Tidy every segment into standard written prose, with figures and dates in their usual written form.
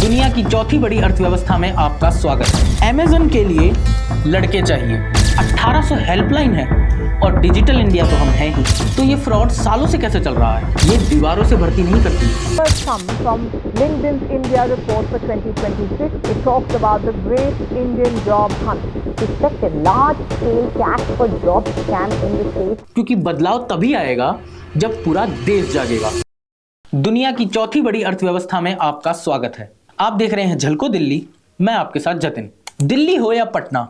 दुनिया की चौथी बड़ी अर्थव्यवस्था में आपका स्वागत है। अमेज़न के लिए लड़के चाहिए, 1800 हेल्पलाइन है और डिजिटल इंडिया तो हम हैं ही। तो ये फ्रॉड सालों से कैसे चल रहा है? ये दीवारों से भर्ती नहीं करती। First come from LinkedIn's India report for 2026. It talks about the great Indian job hunt. Expected large-scale cash for job scam in the state. क्योंकि बदलाव तभी आएगा जब पूरा देश जागेगा। दुनिया की चौथी बड़ी अर्थव्यवस्था में आपका स्वागत है। आप देख रहे हैं झलको दिल्ली, मैं आपके साथ जतिन। दिल्ली हो या पटना,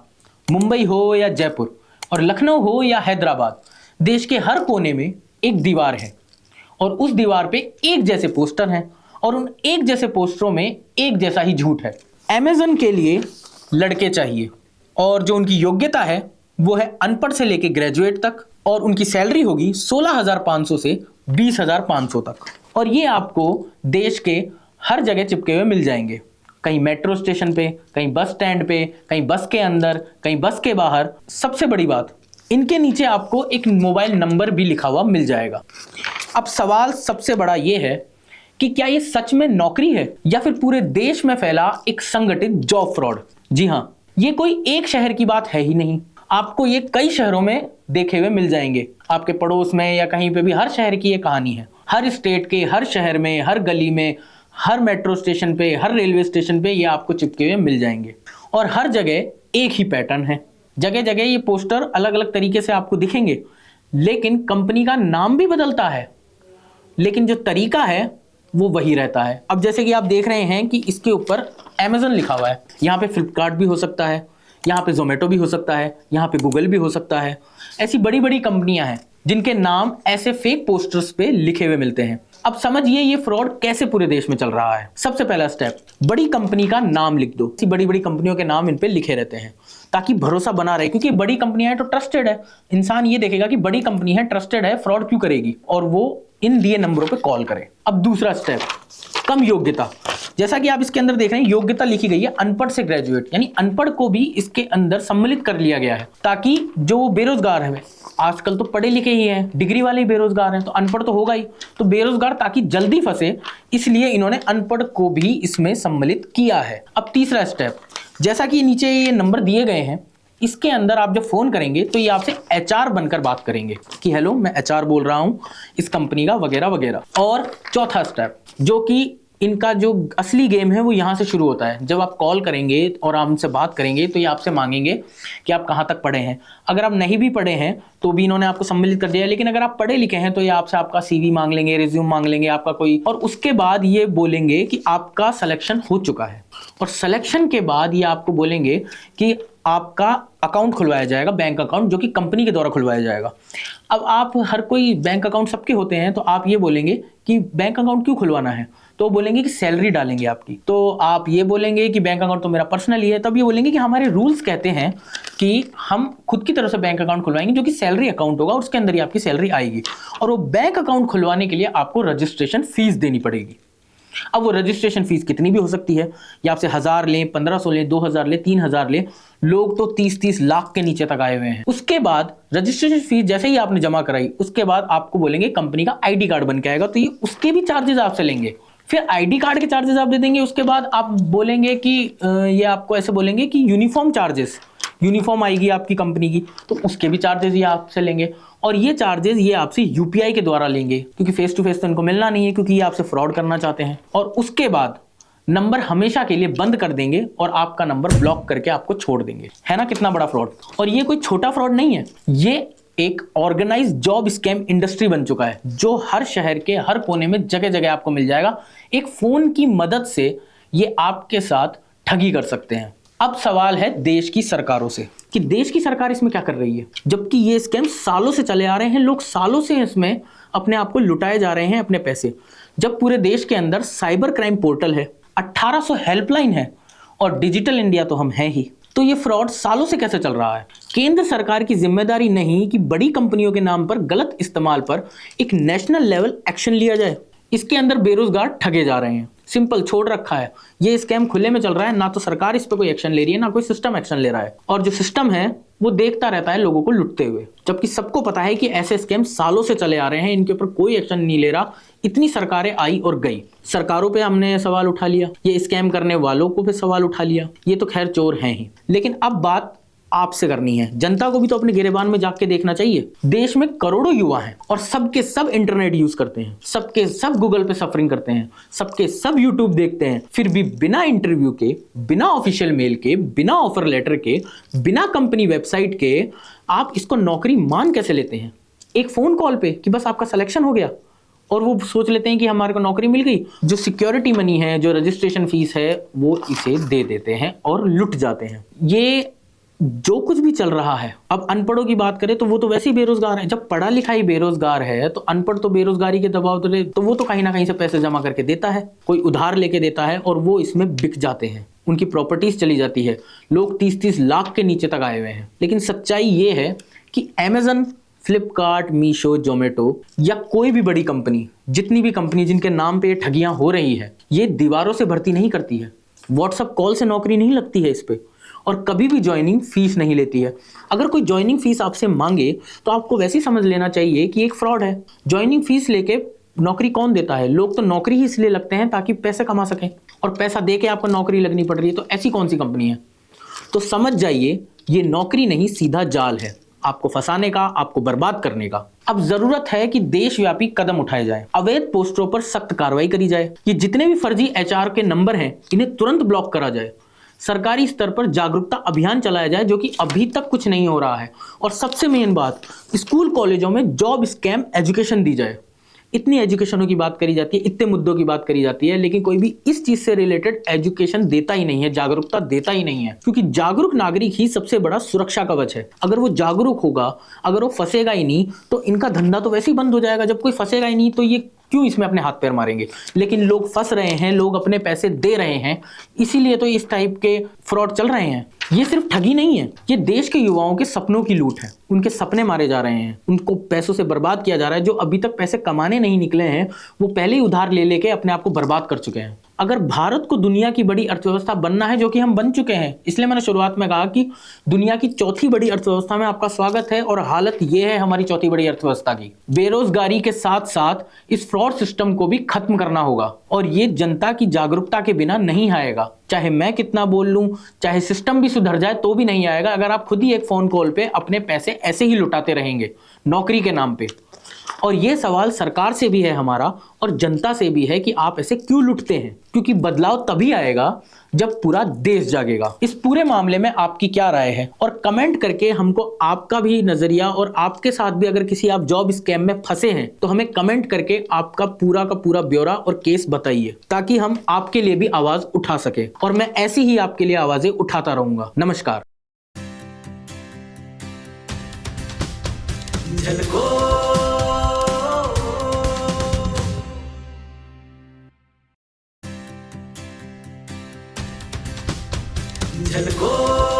मुंबई हो या जयपुर और लखनऊ हो या हैदराबाद, देश के हर कोने में एक दीवार है और उस दीवार पे एक जैसे पोस्टर हैं और उन एक जैसे पोस्टरों में एक जैसा ही झूठ है। अमेज़न के लिए लड़के चाहिए और जो उनकी योग्यता है वो है अनपढ़ से लेके ग्रेजुएट तक और उनकी सैलरी होगी 16,500 से 20,500 तक। और ये आपको देश के हर जगह चिपके हुए मिल जाएंगे, कहीं मेट्रो स्टेशन पे, कहीं बस स्टैंड पे, कहीं बस के अंदर, कहीं बस के बाहर। सबसे बड़ी बात, इनके नीचे आपको एक मोबाइल नंबर भी लिखा हुआ मिल जाएगा। अब सवाल सबसे बड़ा ये है कि क्या ये सच में नौकरी है या फिर पूरे देश में फैला एक संगठित जॉब फ्रॉड? जी हाँ, ये कोई एक शहर की बात है ही नहीं, आपको ये कई शहरों में देखे हुए मिल जाएंगे। आपके पड़ोस में या कहीं पे भी हर शहर की ये कहानी है। हर स्टेट के हर शहर में, हर गली में, हर मेट्रो स्टेशन पे, हर रेलवे स्टेशन पे ये आपको चिपके हुए मिल जाएंगे और हर जगह एक ही पैटर्न है। जगह जगह ये पोस्टर अलग अलग तरीके से आपको दिखेंगे, लेकिन कंपनी का नाम भी बदलता है, लेकिन जो तरीका है वो वही रहता है। अब जैसे कि आप देख रहे हैं कि इसके ऊपर अमेज़न लिखा हुआ है, यहाँ पे फ्लिपकार्ट भी हो सकता है, यहाँ पे जोमेटो भी हो सकता है, यहाँ पे गूगल भी हो सकता है। ऐसी बड़ी बड़ी कंपनियां हैं जिनके नाम ऐसे फेक पोस्टर्स पे लिखे हुए मिलते हैं। अब समझिए ये फ्रॉड कैसे पूरे देश में चल रहा है। सबसे पहला स्टेप, बड़ी कंपनी का नाम लिख दो। बड़ी बड़ी कंपनियों के नाम इन पे लिखे रहते हैं ताकि भरोसा बना रहे, क्योंकि बड़ी कंपनियां हैं तो ट्रस्टेड है। इंसान ये देखेगा कि बड़ी कंपनी है, ट्रस्टेड है, फ्रॉड क्यों करेगी, और वो इन दिए नंबरों पे कॉल करे। अब दूसरा स्टेप, कम योग्यता। जैसा कि आप इसके अंदर देख रहे हैं, योग्यता लिखी गई है अनपढ़ से ग्रेजुएट, यानी अनपढ़ को भी इसके अंदर सम्मिलित कर लिया गया है ताकि जो बेरोजगार है, आजकल तो पढ़े लिखे ही हैं, डिग्री वाले ही बेरोजगार हैं, तो अनपढ़ तो होगा ही, तो बेरोजगार ताकि जल्दी फंसे, इसलिए इन्होंने अनपढ़ को भी इसमें सम्मिलित किया है। अब तीसरा स्टेप, जैसा कि नीचे ये नंबर दिए गए हैं, इसके अंदर आप जब फोन करेंगे तो ये आपसे एचआर बनकर बात करेंगे कि हेलो, मैं एचआर बोल रहा हूं इस कंपनी का, वगैरह वगैरह। और चौथा स्टेप, जो कि इनका जो असली गेम है वो यहाँ से शुरू होता है। जब आप कॉल करेंगे और आप हमसे बात करेंगे तो ये आपसे मांगेंगे कि आप कहाँ तक पढ़े हैं। अगर आप नहीं भी पढ़े हैं तो भी इन्होंने आपको सम्मिलित कर दिया, लेकिन अगर आप पढ़े लिखे हैं तो ये आपसे आपका सीवी मांग लेंगे, रिज्यूम मांग लेंगे आपका कोई, और उसके बाद ये बोलेंगे कि आपका सिलेक्शन हो चुका है। और सिलेक्शन के बाद ये आपको बोलेंगे कि आपका अकाउंट खुलवाया जाएगा, बैंक अकाउंट, जो कि कंपनी के द्वारा खुलवाया जाएगा। अब आप, हर कोई बैंक अकाउंट सबके होते हैं, तो आप ये बोलेंगे कि बैंक अकाउंट क्यों खुलवाना है, तो बोलेंगे कि सैलरी डालेंगे आपकी। तो आप ये बोलेंगे कि बैंक अकाउंट तो मेरा पर्सनल ही है, तब ये बोलेंगे कि हमारे रूल्स कहते हैं कि हम खुद की तरफ से बैंक अकाउंट खुलवाएंगे जो कि सैलरी अकाउंट होगा, उसके अंदर ही आपकी सैलरी आएगी। और वो बैंक अकाउंट खुलवाने के लिए आपको रजिस्ट्रेशन फीस देनी पड़ेगी। अब वो रजिस्ट्रेशन फीस कितनी भी हो सकती है, या आपसे 1000 लें, 1500 लें, 2000 लें, 3000 लें। लोग तो 30-30 लाख के नीचे तक आए हुए हैं। उसके बाद रजिस्ट्रेशन फीस जैसे ही आपने जमा कराई, उसके बाद आपको बोलेंगे कंपनी का आईडी कार्ड बन के आएगा, तो ये उसके भी चार्जेस आपसे लेंगे। फिर आईडी कार्ड के चार्जेस आप दे देंगे। उसके बाद आप बोलेंगे कि ये आपको ऐसे बोलेंगे कि यूनिफॉर्म चार्जेस, यूनिफॉर्म आएगी आपकी कंपनी की, तो उसके भी चार्जेस ये आपसे लेंगे। और ये चार्जेस ये आपसे यूपीआई के द्वारा लेंगे, क्योंकि फेस टू फेस तो इनको मिलना नहीं है, क्योंकि ये आपसे फ्रॉड करना चाहते हैं। और उसके बाद नंबर हमेशा के लिए बंद कर देंगे और आपका नंबर ब्लॉक करके आपको छोड़ देंगे। है ना कितना बड़ा फ्रॉड? और ये कोई छोटा फ्रॉड नहीं है, ये एक ऑर्गेनाइज्ड जॉब स्कैम इंडस्ट्री बन चुका है, जो हर शहर के हर कोने में जगह जगह आपको मिल जाएगा। एक फोन की मदद से ये आपके साथ ठगी कर सकते हैं। अब सवाल है देश की सरकारों से कि देश की सरकार इसमें क्या कर रही है, जबकि ये स्कैम सालों से चले आ रहे हैं, लोग सालों से इसमें अपने आप को लुटाए जा रहे हैं अपने पैसे। जब पूरे देश के अंदर साइबर क्राइम पोर्टल है, 1800 हेल्पलाइन है और डिजिटल इंडिया तो हम हैं ही, तो ये फ्रॉड सालों से कैसे चल रहा है? केंद्र सरकार की जिम्मेदारी नहीं कि बड़ी कंपनियों के नाम पर गलत इस्तेमाल पर एक नेशनल लेवल एक्शन लिया जाए। इसके अंदर बेरोजगार ठगे जा रहे हैं, सिंपल छोड़ रखा है। ये स्कैम खुले में चल रहा है, ना तो सरकार इस पे कोई एक्शन ले रही है, ना कोई सिस्टम एक्शन ले रहा है, और जो सिस्टम है वो देखता रहता है लोगों को लुटते हुए, जबकि सबको पता है कि ऐसे स्कैम सालों से चले आ रहे हैं, इनके ऊपर कोई एक्शन नहीं ले रहा। इतनी सरकारें आई और गई, सरकारों पे हमने सवाल उठा लिया, ये स्कैम करने वालों को भी सवाल उठा लिया, ये तो खैर चोर हैं ही। लेकिन अब बात आपसे करनी है, जनता को भी तो अपने गिरेबान में जाके देखना चाहिए। देश में करोड़ों युवा हैं और सबके सब इंटरनेट यूज करते हैं, सबके सब गूगल पे सफरिंग करते हैं, सबके सब यूट्यूब देखते हैं, फिर भी बिना इंटरव्यू के, बिना ऑफिशियल मेल के, बिना ऑफर लेटर के, बिना कंपनी वेबसाइट के आप इसको नौकरी मान कैसे लेते हैं? एक फोन कॉल पे कि बस आपका सिलेक्शन हो गया, और वो सोच लेते हैं कि हमारे को नौकरी मिल गई। जो सिक्योरिटी मनी है, जो रजिस्ट्रेशन फीस है, वो इसे दे देते हैं और लुट जाते हैं। ये जो कुछ भी चल रहा है, अब अनपढ़ों की बात करें तो वो तो वैसे ही बेरोजगार है। जब पढ़ा लिखा ही बेरोजगार है तो अनपढ़ तो बेरोजगारी के दबाव तो वो तो कहीं ना कहीं से पैसे जमा करके देता है, कोई उधार लेके देता है, और वो इसमें बिक जाते हैं, उनकी प्रॉपर्टीज चली जाती है। लोग 30-30 लाख के नीचे तक आए हुए हैं। लेकिन सच्चाई ये है कि अमेजन, फ्लिपकार्ट, मीशो, जोमेटो या कोई भी बड़ी कंपनी, जितनी भी कंपनी जिनके नाम पे ये ठगियां हो रही है, ये दीवारों से भर्ती नहीं करती है, व्हाट्सएप कॉल से नौकरी नहीं लगती है इस पे, और कभी भी ज्वाइनिंग फीस नहीं लेती है। अगर कोई ज्वाइनिंग फीस आपसे मांगे तो आपको वैसे ही समझ लेना चाहिए कि एक फ्रॉड है। ज्वाइनिंग फीस लेके नौकरी कौन देता है? लोग तो नौकरी ही इसलिए लगते हैं ताकि पैसे कमा सकें, और पैसा दे के आपको नौकरी लगनी पड़ रही है, तो ऐसी कौन सी कंपनी है? तो समझ जाइए, ये नौकरी नहीं, सीधा जाल है, आपको फंसाने का, आपको बर्बाद करने का। अब जरूरत है कि देशव्यापी कदम उठाए जाएं, अवैध पोस्टरों पर सख्त कार्रवाई करी जाए, ये जितने भी फर्जी एचआर के नंबर हैं इन्हें तुरंत ब्लॉक करा जाए, सरकारी स्तर पर जागरूकता अभियान चलाया जाए, जो कि अभी तक कुछ नहीं हो रहा है, और सबसे मेन बात, स्कूल कॉलेजों में जॉब स्कैम एजुकेशन दी जाए। इतनी एजुकेशनों की बात करी जाती है, इतने मुद्दों की बात करी जाती है, लेकिन कोई भी इस चीज से रिलेटेड एजुकेशन देता ही नहीं है, जागरूकता देता ही नहीं है, क्योंकि जागरूक नागरिक ही सबसे बड़ा सुरक्षा कवच है। अगर वो जागरूक होगा, अगर वो फंसेगा ही नहीं, तो इनका धंधा तो वैसे ही बंद हो जाएगा। जब कोई फंसेगा ही नहीं तो ये क्यों इसमें अपने हाथ पैर मारेंगे? लेकिन लोग फंस रहे हैं, लोग अपने पैसे दे रहे हैं, इसीलिए तो इस टाइप के फ्रॉड चल रहे हैं। ये सिर्फ ठगी नहीं है, ये देश के युवाओं के सपनों की लूट है। उनके सपने मारे जा रहे हैं, उनको पैसों से बर्बाद किया जा रहा है। जो अभी तक पैसे कमाने नहीं निकले हैं, वो पहले ही उधार ले लेके अपने आप को बर्बाद कर चुके हैं। अगर भारत को दुनिया की बड़ी अर्थव्यवस्था बनना है, जो कि हम बन चुके हैं, इसलिए मैंने शुरुआत में कहा कि दुनिया की चौथी बड़ी अर्थव्यवस्था में आपका स्वागत है, और हालत यह है हमारी चौथी बड़ी अर्थव्यवस्था की। बेरोजगारी के साथ साथ इस फ्रॉड सिस्टम को भी खत्म करना होगा, और ये जनता की जागरूकता के बिना नहीं आएगा। चाहे मैं कितना बोल लूं, चाहे सिस्टम भी सुधर जाए, तो भी नहीं आएगा अगर आप खुद ही एक फोन कॉल पे अपने पैसे ऐसे ही लुटाते रहेंगे नौकरी के नाम पे। और ये सवाल सरकार से भी है हमारा, और जनता से भी है कि आप ऐसे क्यों लुटते हैं, क्योंकि बदलाव तभी आएगा जब पूरा देश जागेगा। इस पूरे मामले में आपकी क्या राय है? और कमेंट करके हमको आपका भी नजरिया, और आपके साथ भी अगर किसी आप जॉब स्कैम में फंसे हैं तो हमें कमेंट करके आपका पूरा का पूरा ब्यौरा और केस बताइए, ताकि हम आपके लिए भी आवाज उठा सके, और मैं ऐसी ही आपके लिए आवाजें उठाता रहूंगा। नमस्कार। झलको